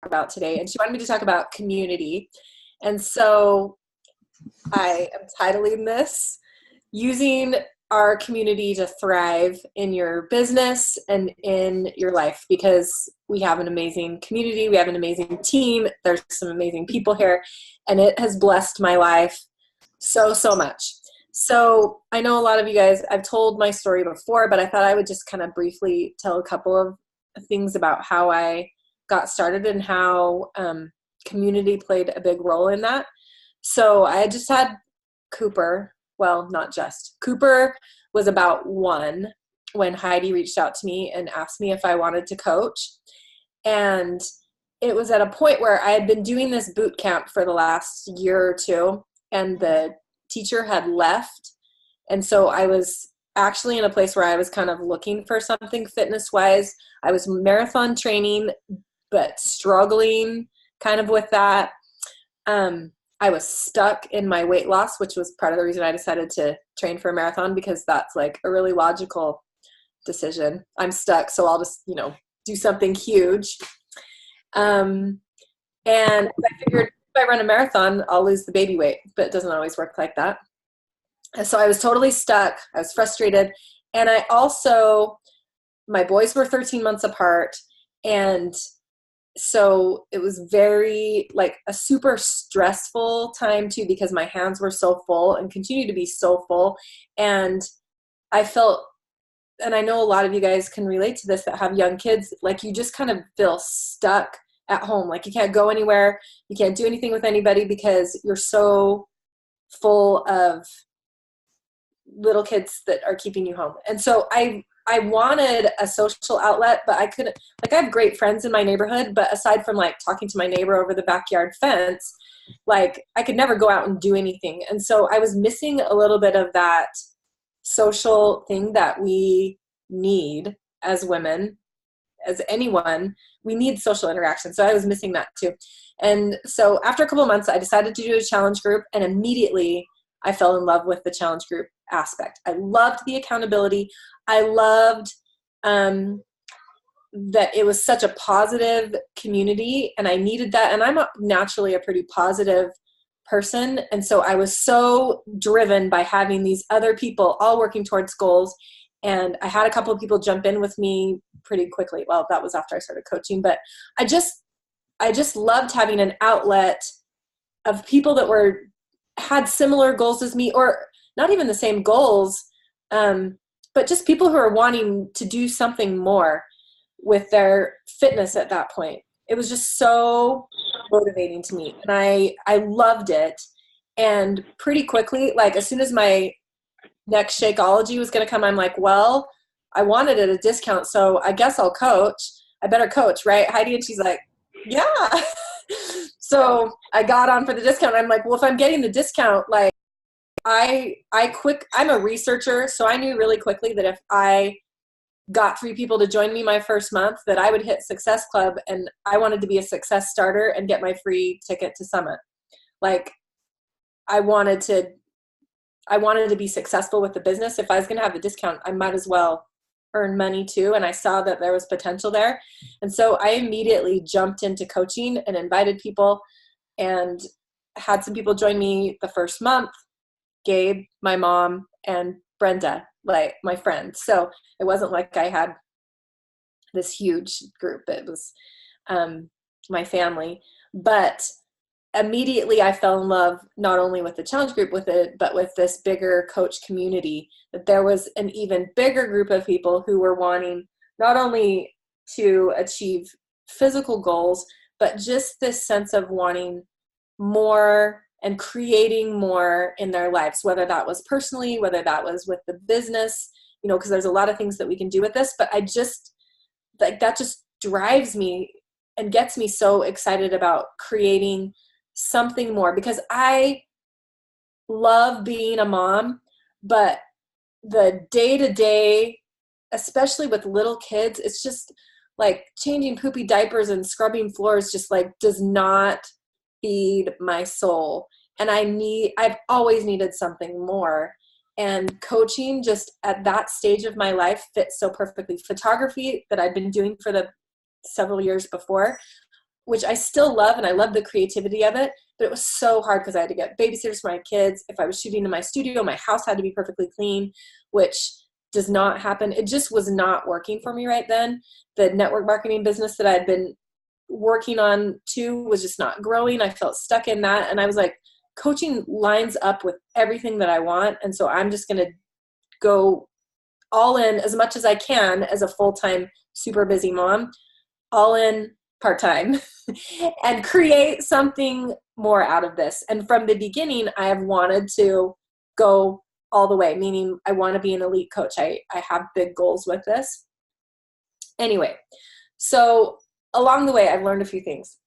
about today. And she wanted me to talk about community. And so I am titling this Using Our Community to Thrive in Your Business and in Your Life, because we have an amazing community. We have an amazing team. There's some amazing people here, and it has blessed my life so, so much. So I know a lot of you guys, I've told my story before, but I thought I would just kind of briefly tell a couple of things about how I got started and how community played a big role in that. So I had just had Cooper. Well, not just. Cooper was about 1 when Heidi reached out to me and asked me if I wanted to coach. And it was at a point where I had been doing this boot camp for the last year or two, and the teacher had left. And so I was actually in a place where I was kind of looking for something fitness-wise. I was marathon training, but struggling kind of with that. I was stuck in my weight loss, which was part of the reason I decided to train for a marathon, because that's like a really logical decision. I'm stuck, so I'll just, do something huge. And I figured if I run a marathon, I'll lose the baby weight, but it doesn't always work like that. And so I was totally stuck. I was frustrated. And I also, my boys were 13 months apart, and so it was very like a super stressful time too, because my hands were so full and continue to be so full. And I felt, and I know a lot of you guys can relate to this that have young kids, like you just kind of feel stuck at home. Like you can't go anywhere. You can't do anything with anybody because you're so full of little kids that are keeping you home. And so I wanted a social outlet, but I couldn't, like I have great friends in my neighborhood, but aside from like talking to my neighbor over the backyard fence, like I could never go out and do anything. And so I was missing a little bit of that social thing that we need as women, as anyone, we need social interaction. So I was missing that too. And so after a couple of months, I decided to do a challenge group, and immediately I fell in love with the challenge group aspect. I loved the accountability. I loved that it was such a positive community, and I needed that. And I'm naturally a pretty positive person. And so I was so driven by having these other people all working towards goals. And I had a couple of people jump in with me pretty quickly. Well, that was after I started coaching, but I just loved having an outlet of people that had similar goals as me, or not even the same goals, but just people who are wanting to do something more with their fitness at that point. It was just so motivating to me, and I loved it. And pretty quickly, like as soon as my next Shakeology was going to come, I'm like, well, I wanted it at a discount, so I guess I'll coach. I better coach, right, Heidi? And she's like, yeah. So I got on for the discount. I'm like, well, if I'm getting the discount, like I'm a researcher, so I knew really quickly that if I got 3 people to join me my first month, that I would hit Success Club, and I wanted to be a success starter and get my free ticket to Summit. Like I wanted to be successful with the business. If I was going to have the discount, I might as well earn money too. And I saw that there was potential there. And so I immediately jumped into coaching and invited people, and had some people join me the first month, Gabe, my mom, and Brenda, like my friends. So it wasn't like I had this huge group. It was my family. But immediately I fell in love not only with the challenge group but with this bigger coach community, that there was an even bigger group of people who were wanting not only to achieve physical goals, but just this sense of wanting more and creating more in their lives, whether that was personally, whether that was with the business, because there's a lot of things that we can do with this, but I just, like, that just drives me and gets me so excited about creating something more, because I love being a mom, but the day-to-day, especially with little kids, it's just like changing poopy diapers and scrubbing floors just like does not feed my soul. And I've always needed something more. And coaching just at that stage of my life fits so perfectly. Photography that I'd been doing for the several years before which I still love, and I love the creativity of it, but it was so hard because I had to get babysitters for my kids. If I was shooting in my studio, my house had to be perfectly clean, which does not happen. It just was not working for me right then. The network marketing business that I'd been working on too was just not growing. I felt stuck in that. And I was like, coaching lines up with everything that I want. And so I'm just going to go all in as much as I can as a full-time, super busy mom, all in part-time and create something more out of this. And from the beginning, I have wanted to go all the way, meaning I want to be an elite coach. I have big goals with this. Anyway, so along the way, I've learned a few things.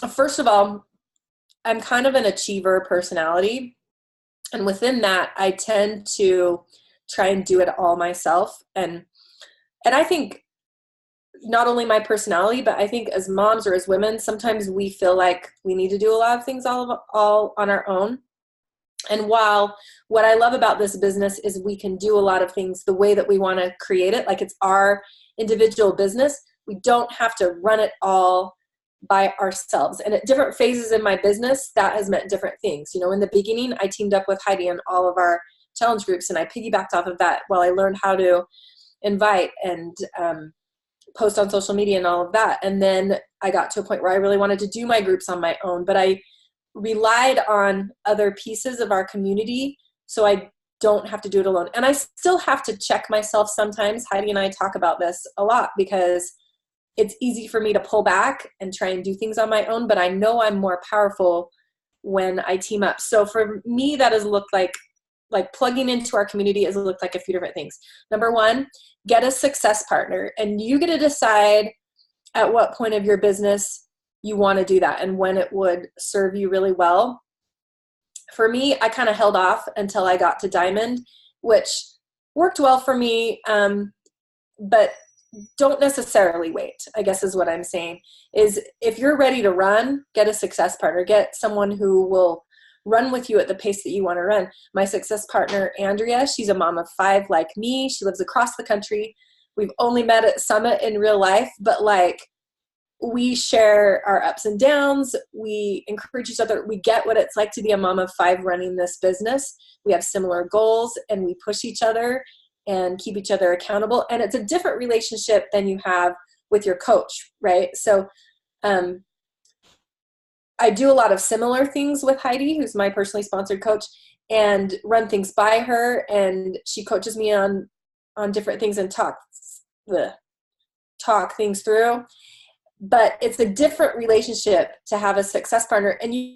First of all, I'm kind of an achiever personality. And within that, I tend to try and do it all myself. And I think not only my personality, but I think as moms or as women, sometimes we feel like we need to do a lot of things all on our own. And while what I love about this business is we can do a lot of things the way that we want to create it, like it's our individual business, we don't have to run it all by ourselves. And at different phases in my business, that has meant different things. You know, in the beginning, I teamed up with Heidi in all of our challenge groups, and I piggybacked off of that while I learned how to invite and post on social media and all of that. And then I got to a point where I really wanted to do my groups on my own, but I relied on other pieces of our community so I don't have to do it alone. And I still have to check myself sometimes. Heidi and I talk about this a lot because it's easy for me to pull back and try and do things on my own, but I know I'm more powerful when I team up. So for me, that has looked like plugging into our community has looked like a few different things. Number one, get a success partner, and you get to decide at what point of your business you want to do that and when it would serve you really well. For me, I kind of held off until I got to Diamond, which worked well for me, but don't necessarily wait, I guess is what I'm saying, is if you're ready to run, get a success partner. Get someone who will run with you at the pace that you want to run. My success partner, Andrea, she's a mom of 5 like me. She lives across the country. We've only met at Summit in real life, but like we share our ups and downs. We encourage each other. We get what it's like to be a mom of 5 running this business. We have similar goals and we push each other and keep each other accountable. And it's a different relationship than you have with your coach, right? So I do a lot of similar things with Heidi, who's my personally sponsored coach, and run things by her. And she coaches me on different things and talk things through. But it's a different relationship to have a success partner. And you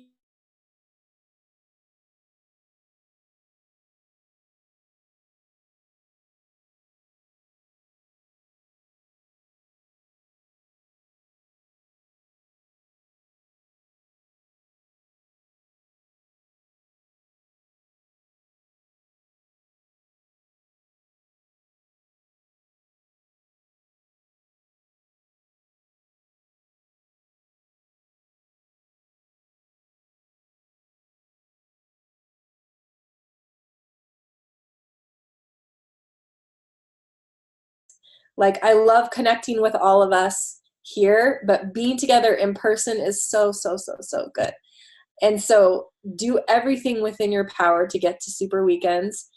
like, I love connecting with all of us here, but being together in person is so, so, so, so good. And so do everything within your power to get to Super Weekends.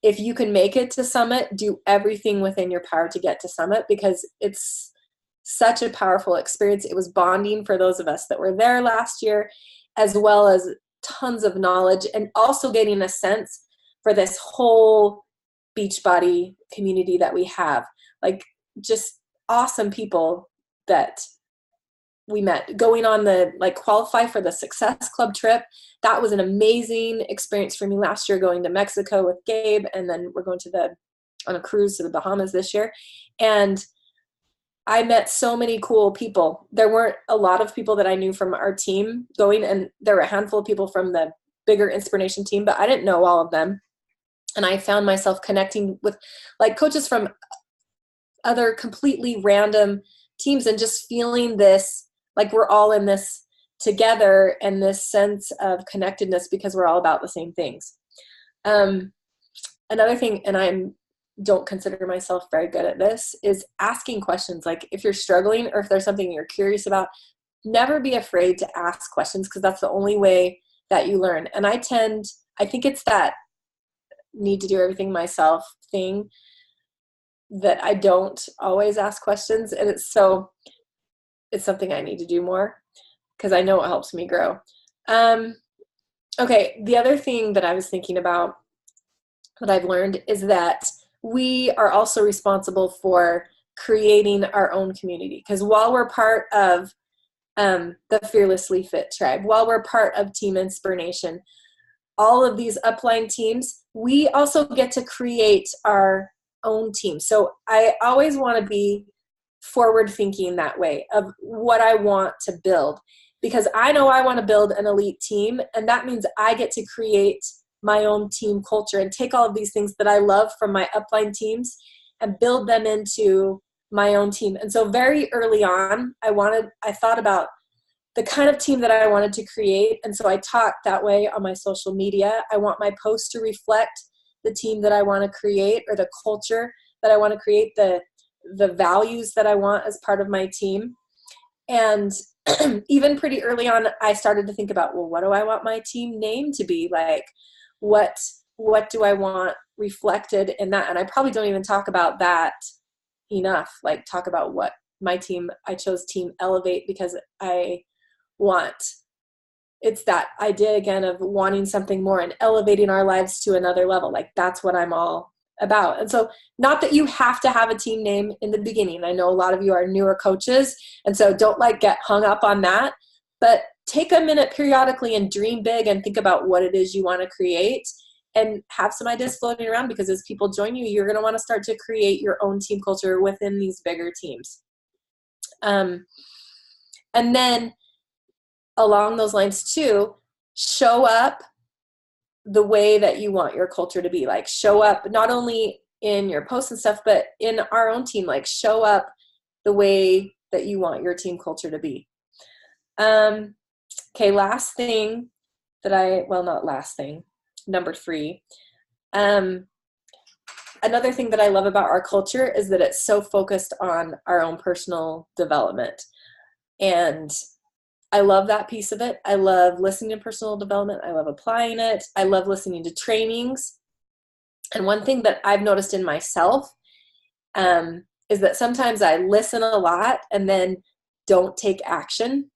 If you can make it to Summit, do everything within your power to get to Summit, because it's such a powerful experience. It was bonding for those of us that were there last year, as well as tons of knowledge, and also getting a sense for this whole Beachbody community that we have. Like, just awesome people that we met. Going on the qualify for the Success Club trip, that was an amazing experience for me last year, going to Mexico with Gabe, and then we're going on a cruise to the Bahamas this year. And I met so many cool people. There weren't a lot of people that I knew from our team going, and there were a handful of people from the bigger Inspiration team, but I didn't know all of them. And I found myself connecting with coaches from other completely random teams, and just feeling this, like we're all in this together, and this sense of connectedness because we're all about the same things. Another thing, and I'm don't consider myself very good at this, is asking questions. Like if you're struggling or if there's something you're curious about, never be afraid to ask questions, because that's the only way that you learn. And I think it's that need to do everything myself thing that I don't always ask questions. And it's something I need to do more, because I know it helps me grow. Okay, the other thing that I was thinking about that I've learned is that we are also responsible for creating our own community. Because while we're part of the Fearlessly Fit tribe, while we're part of Team Inspiration, all of these upline teams, we also get to create our own team. So I always want to be forward thinking that way of what I want to build, because I know I want to build an elite team, and that means I get to create my own team culture and take all of these things that I love from my upline teams and build them into my own team. And so very early on, I thought about the kind of team that I wanted to create. And so I talked that way on my social media. I want my posts to reflect the team that I want to create, or the culture that I want to create, the values that I want as part of my team. And even pretty early on, I started to think about, well, what do I want my team name to be? Like, what do I want reflected in that? And I probably don't even talk about that enough, like talk about what my team, I chose Team Elevate because it's that idea again of wanting something more and elevating our lives to another level. Like that's what I'm all about. And so not that you have to have a team name in the beginning. I know a lot of you are newer coaches, and so don't get hung up on that, but take a minute periodically and dream big and think about what it is you want to create, and have some ideas floating around, because as people join you, you're going to want to start to create your own team culture within these bigger teams. And then along those lines too, show up the way that you want your culture to be. Like show up not only in your posts and stuff, but in our own team, like show up the way that you want your team culture to be. Okay, last thing not last thing, number 3. Another thing that I love about our culture is that it's so focused on our own personal development. And I love that piece of it. I love listening to personal development. I love applying it. I love listening to trainings. And one thing that I've noticed in myself is that sometimes I listen a lot and then don't take action.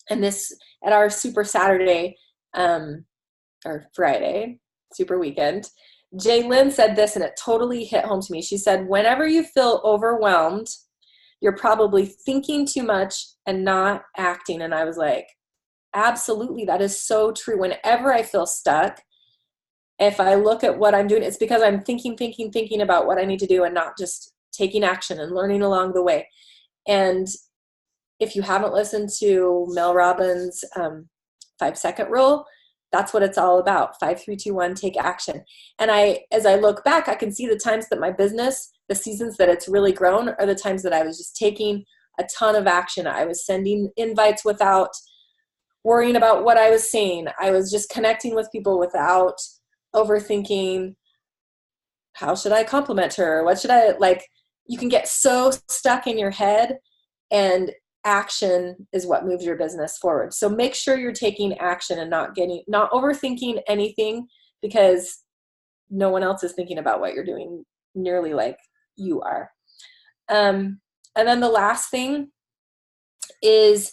And this, at our Super Saturday, or Friday, Super Weekend, Jaylyn said this, and it totally hit home to me. She said, whenever you feel overwhelmed, you're probably thinking too much and not acting. And I was like, absolutely, that is so true. Whenever I feel stuck, if I look at what I'm doing, it's because I'm thinking about what I need to do and not just taking action and learning along the way. And if you haven't listened to Mel Robbins' 5-second rule, that's what it's all about. 5, 3, 2, 1, take action. And as I look back, I can see the times that my business, the seasons that it's really grown, are the times that I was just taking a ton of action. I was sending invites without worrying about what I was saying. I was just connecting with people without overthinking, how should I compliment her? What should I, you can get so stuck in your head, and action is what moves your business forward. So make sure you're taking action and not overthinking anything, because no one else is thinking about what you're doing nearly like you are. And then the last thing is,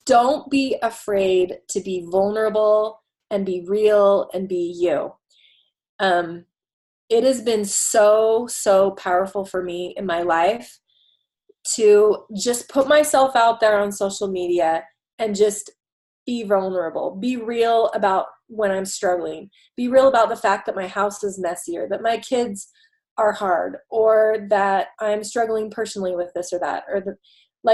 don't be afraid to be vulnerable and be real and be you. It has been so powerful for me in my life to just put myself out there on social media and just be vulnerable, be real about when I'm struggling, be real about the fact that my house is messy, or that my kids are hard, or that I'm struggling personally with this or that, or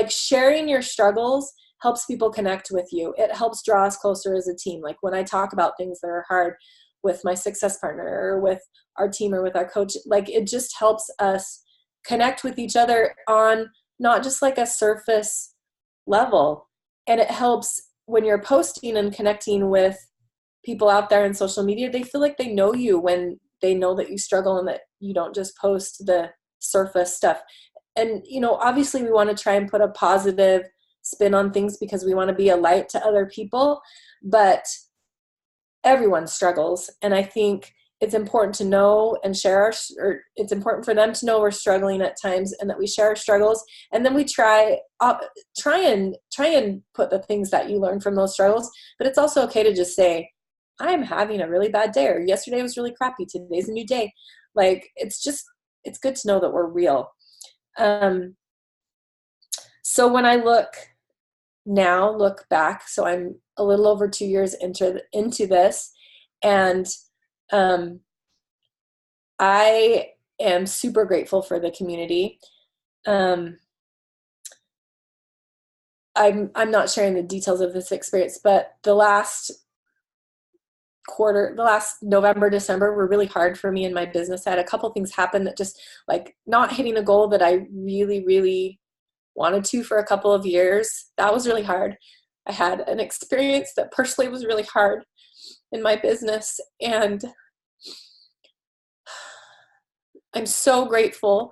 sharing your struggles helps people connect with you. It helps draw us closer as a team. Like when I talk about things that are hard with my success partner, or with our team, or with our coach, it just helps us connect with each other on not just a surface level. And it helps when you're posting and connecting with people out there in social media, they feel like they know you when they know that you struggle and that you don't just post the surface stuff. And, obviously we want to try and put a positive spin on things because we want to be a light to other people, but everyone struggles. And I think it's important to know and share it's important for them to know we're struggling at times and that we share our struggles. And then we try and put the things that you learn from those struggles. But it's also okay to just say, I'm having a really bad day, or yesterday was really crappy. Today's a new day. Like, it's good to know that we're real. So when I look back, so I'm a little over 2 years into this, and I am super grateful for the community. I'm not sharing the details of this experience, but the last November, December were really hard for me in my business. I had a couple things happen that just, like, not hitting a goal that I really, really wanted to for a couple of years. That was really hard. I had an experience that personally was really hard in my business, and I'm so grateful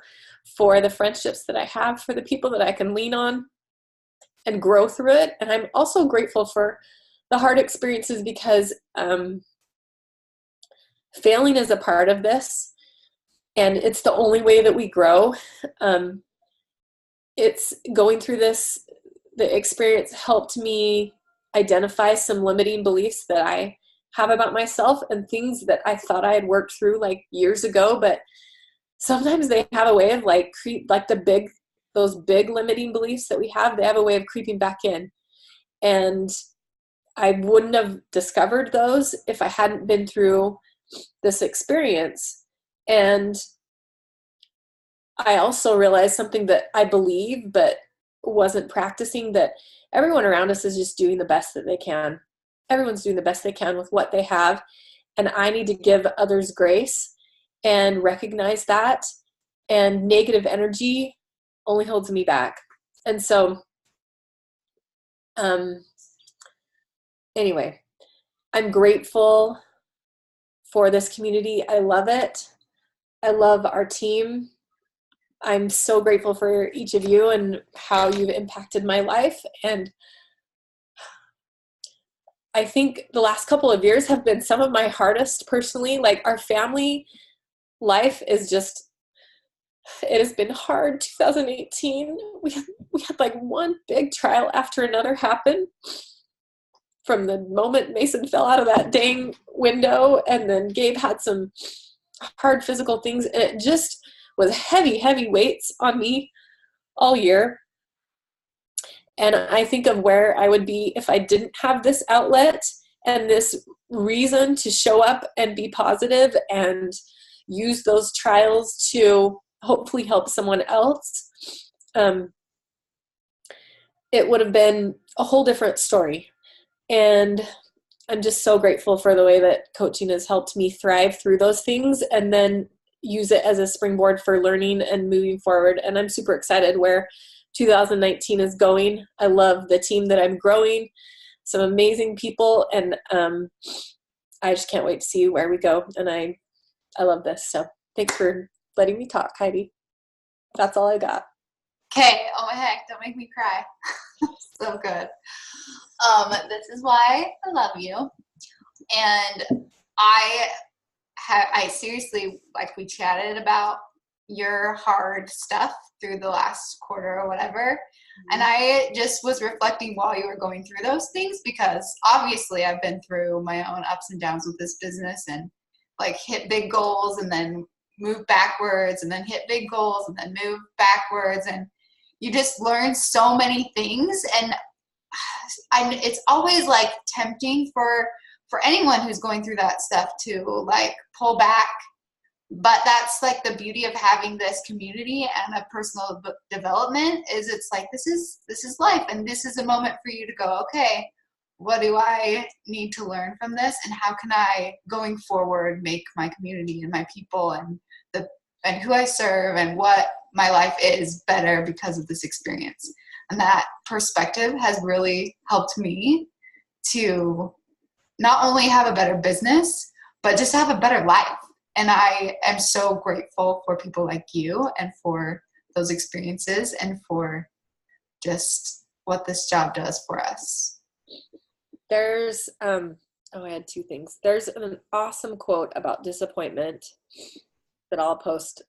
for the friendships that I have, for the people that I can lean on and grow through it. And I'm also grateful for the hard experiences because failing is a part of this, and it's the only way that we grow. It's going through this, the experience helped me identify some limiting beliefs that I have about myself and things that I thought I had worked through like years ago, but sometimes they have a way of those big limiting beliefs that we have, they have a way of creeping back in. And I wouldn't have discovered those if I hadn't been through this experience. And I also realized something that I believe but wasn't practicing, that everyone around us is just doing the best that they can. Everyone's doing the best they can with what they have. And I need to give others grace and recognize that. And negative energy only holds me back. And so, anyway, I'm grateful for this community. I love it. I love our team. I'm so grateful for each of you and how you've impacted my life. And I think the last couple of years have been some of my hardest personally. Like, our family life is just, it has been hard. 2018, we had like one big trial after another happen. From the moment Mason fell out of that dang window, and then Gabe had some hard physical things, and it just was heavy weights on me all year. And I think of where I would be if I didn't have this outlet and this reason to show up and be positive and use those trials to hopefully help someone else. It would have been a whole different story. And I'm just so grateful for the way that coaching has helped me thrive through those things and then use it as a springboard for learning and moving forward. And I'm super excited where 2019 is going. I love the team that I'm growing, some amazing people, and I just can't wait to see where we go. And I love this. So thanks for letting me talk, Heidi. That's all I got. Okay. Oh my heck, don't make me cry. So good. This is why I love you. And I seriously, like, we chatted about your hard stuff through the last quarter or whatever. And I just was reflecting while you were going through those things, because obviously I've been through my own ups and downs with this business, and like hit big goals and then move backwards, and then hit big goals and then move backwards. And you just learn so many things. And it's always like tempting for anyone who's going through that stuff to like pull back. But that's like the beauty of having this community and a personal development, is it's like, this is life, and this is a moment for you to go, okay, what do I need to learn from this, and how can I going forward make my community and my people and who I serve and what my life is better because of this experience. And that perspective has really helped me to not only have a better business, but just have a better life. And I am so grateful for people like you and for those experiences and for just what this job does for us. There's, I had two things. There's an awesome quote about disappointment that I'll post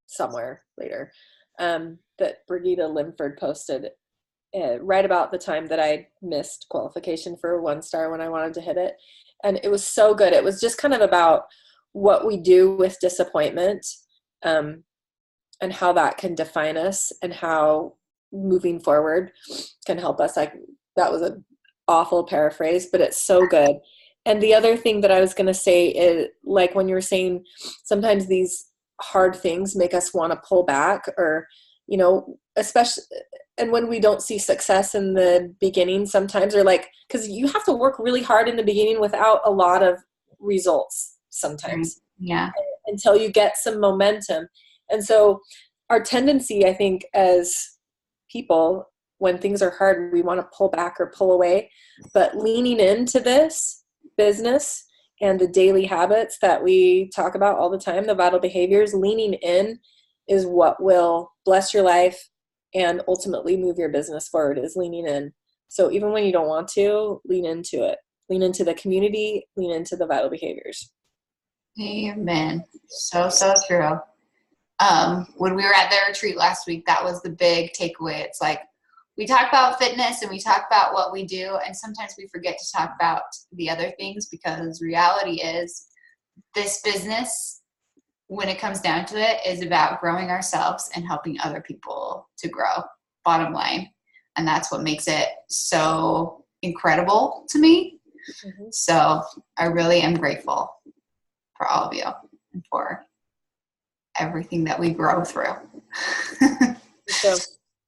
somewhere later, that Brigida Limford posted right about the time that I missed qualification for a 1-star when I wanted to hit it. And it was so good. It was just kind of about what we do with disappointment, and how that can define us and how moving forward can help us. Like, that was an awful paraphrase, but it's so good. And the other thing that I was going to say is, like, when you were saying sometimes these hard things make us want to pull back, or, you know, especially, and when we don't see success in the beginning sometimes, or like, because you have to work really hard in the beginning without a lot of results sometimes. Yeah. Until you get some momentum. And so our tendency, I think, as people, when things are hard, we want to pull back or pull away. But leaning into this business and the daily habits that we talk about all the time, the vital behaviors, leaning in is what will bless your life and ultimately move your business forward, is leaning in. So even when you don't want to, lean into it. Lean into the community, lean into the vital behaviors. Amen. So true. When we were at the retreat last week, that was the big takeaway. It's like, we talk about fitness and we talk about what we do, and sometimes we forget to talk about the other things, because reality is this business, when it comes down to it, is about growing ourselves and helping other people to grow, bottom line. And that's what makes it so incredible to me. Mm-hmm. So I really am grateful for all of you and for everything that we grow through. So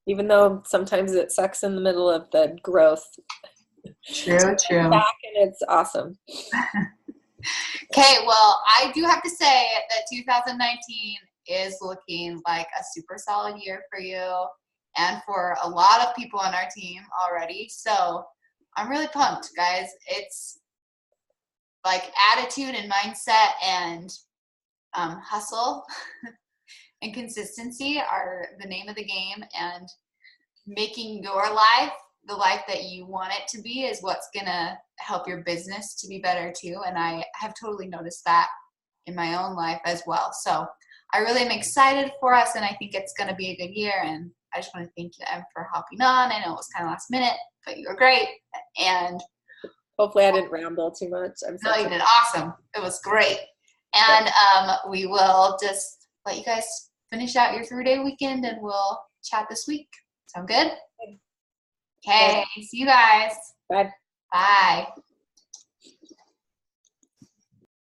even though sometimes it sucks in the middle of the growth. True. Back, and it's awesome. Okay, well, I do have to say that 2019 is looking like a super solid year for you and for a lot of people on our team already. So I'm really pumped, guys. It's like attitude and mindset and hustle and consistency are the name of the game, and making your life the life that you want it to be is what's gonna help your business to be better too. And I have totally noticed that in my own life as well. So I really am excited for us, and I think it's gonna be a good year. And I just want to thank you, Em, for hopping on. I know it was kind of last minute, but you were great. And hopefully I didn't ramble too much. No, you did awesome. It was great. And we will just let you guys finish out your 3-day weekend, and we'll chat this week. Sound good? Okay. See you guys. Bye. Bye.